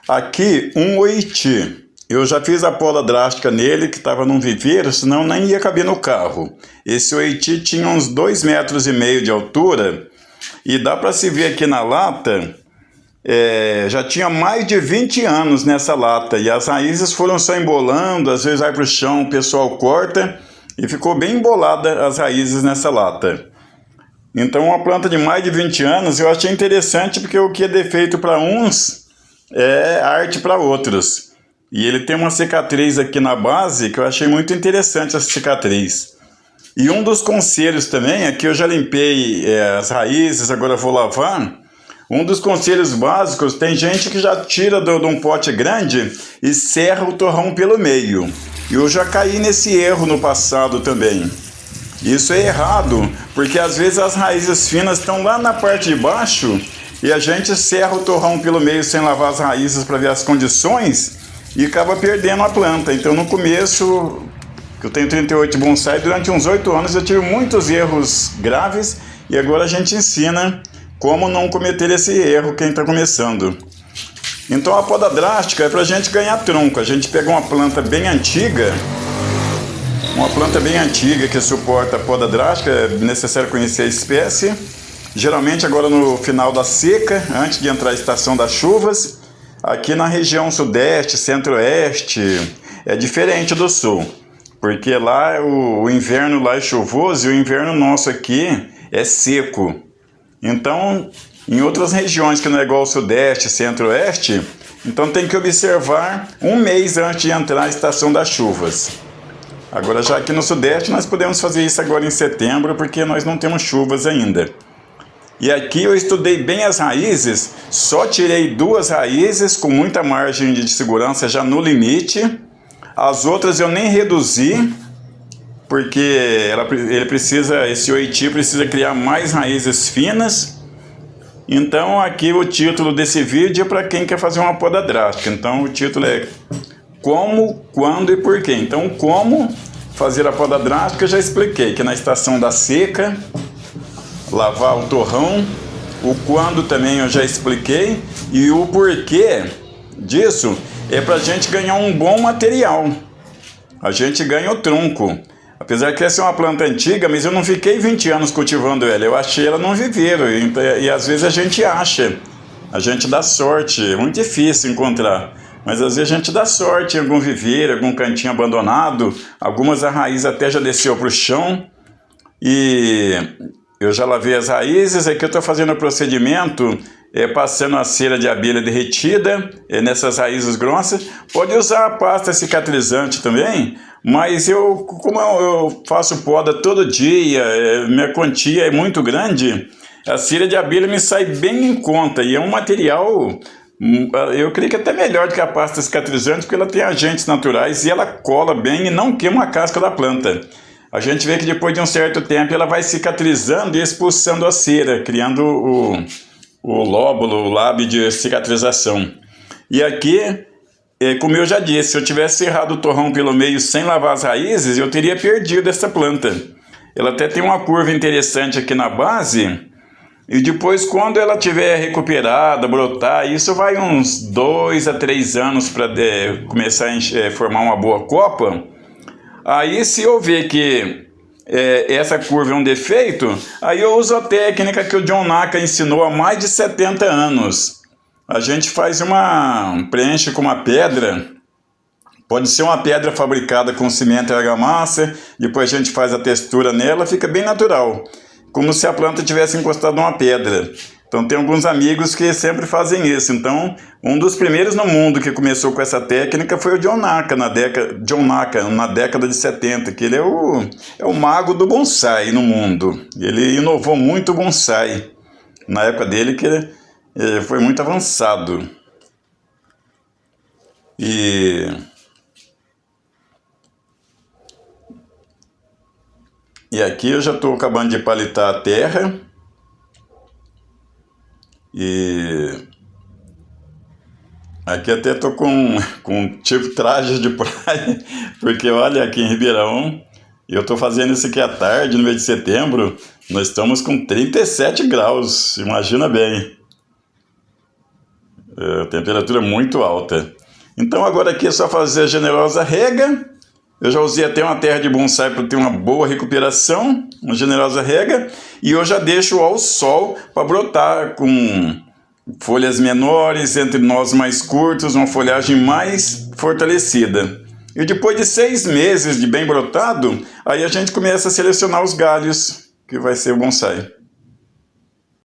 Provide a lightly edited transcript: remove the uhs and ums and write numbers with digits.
Aqui, um oiti. Eu já fiz a poda drástica nele, que estava num viveiro, senão nem ia caber no carro. Esse oiti tinha uns 2,5 metros de altura, e dá para se ver aqui na lata, já tinha mais de 20 anos nessa lata, e as raízes foram só embolando, às vezes vai para o chão, o pessoal corta, e ficou bem embolada as raízes nessa lata. Então uma planta de mais de 20 anos eu achei interessante, porque o que é defeito para uns é arte para outros. E ele tem uma cicatriz aqui na base que eu achei muito interessante, essa cicatriz. E um dos conselhos também, aqui eu já limpei as raízes, agora eu vou lavar. Um dos conselhos básicos, tem gente que já tira de um pote grande e serra o torrão pelo meio. E eu já caí nesse erro no passado também. Isso é errado, porque às vezes as raízes finas estão lá na parte de baixo e a gente serra o torrão pelo meio sem lavar as raízes para ver as condições e acaba perdendo a planta. Então no começo, que eu tenho 38 bonsai, durante uns 8 anos eu tive muitos erros graves e agora a gente ensina como não cometer esse erro quem está começando. Então a poda drástica é para a gente ganhar tronco. A gente pega uma planta bem antiga, que suporta a poda drástica, é necessário conhecer a espécie. Geralmente agora no final da seca, antes de entrar a estação das chuvas, aqui na região sudeste, centro-oeste, é diferente do sul. Porque lá o inverno lá é chuvoso e o inverno nosso aqui é seco. Então, em outras regiões que não é igual ao sudeste, centro-oeste, então tem que observar um mês antes de entrar a estação das chuvas. Agora já aqui no sudeste nós podemos fazer isso agora em setembro, porque nós não temos chuvas ainda. E aqui eu estudei bem as raízes, só tirei 2 raízes com muita margem de segurança já no limite. As outras eu nem reduzi, porque esse oiti precisa criar mais raízes finas. Então aqui o título desse vídeo é para quem quer fazer uma poda drástica. Então o título é como, quando e porquê. Então como fazer a poda drástica eu já expliquei, que na estação da seca, lavar o torrão. O quando também eu já expliquei, e o porquê disso é para a gente ganhar um bom material. A gente ganha o tronco. Apesar que essa é uma planta antiga, mas eu não fiquei 20 anos cultivando ela. Eu achei ela num viveiro. E às vezes a gente acha. A gente dá sorte. É muito difícil encontrar. Mas às vezes a gente dá sorte em algum viveiro, algum cantinho abandonado. Algumas a raiz até já desceu para o chão. E eu já lavei as raízes. Aqui eu estou fazendo o procedimento, passando a cera de abelha derretida nessas raízes grossas. Pode usar a pasta cicatrizante também, mas como eu faço poda todo dia, minha quantia é muito grande, a cera de abelha me sai bem em conta, e é um material, eu creio que até melhor do que a pasta cicatrizante, porque ela tem agentes naturais e ela cola bem e não queima a casca da planta. A gente vê que depois de um certo tempo ela vai cicatrizando e expulsando a cera, criando o lóbulo, o lábio de cicatrização. E aqui, como eu já disse, se eu tivesse serrado o torrão pelo meio sem lavar as raízes, eu teria perdido essa planta. Ela até tem uma curva interessante aqui na base, e depois quando ela tiver recuperada, brotar, isso vai uns 2 a 3 anos para começar a formar uma boa copa. Aí se eu ver que essa curva é um defeito, aí eu uso a técnica que o John Naka ensinou há mais de 70 anos. A gente faz preenche com uma pedra, pode ser uma pedra fabricada com cimento e argamassa, depois a gente faz a textura nela, fica bem natural, como se a planta tivesse encostado numa pedra. Então tem alguns amigos que sempre fazem isso. Então um dos primeiros no mundo que começou com essa técnica foi o John Naka, na década de 70, que ele é o mago do bonsai no mundo. Ele inovou muito o bonsai na época dele, que ele foi muito avançado. E aqui eu já estou acabando de palitar a terra. E aqui até estou com tipo traje de praia, porque olha, aqui em Ribeirão, eu estou fazendo isso aqui à tarde, no mês de setembro, nós estamos com 37 graus, imagina bem. Temperatura muito alta. Então agora aqui é só fazer a generosa rega. Eu já usei até uma terra de bonsai para ter uma boa recuperação, uma generosa rega. E eu já deixo ao sol para brotar com folhas menores, entre nós mais curtos, uma folhagem mais fortalecida. E depois de 6 meses de bem brotado, aí a gente começa a selecionar os galhos, que vai ser o bonsai.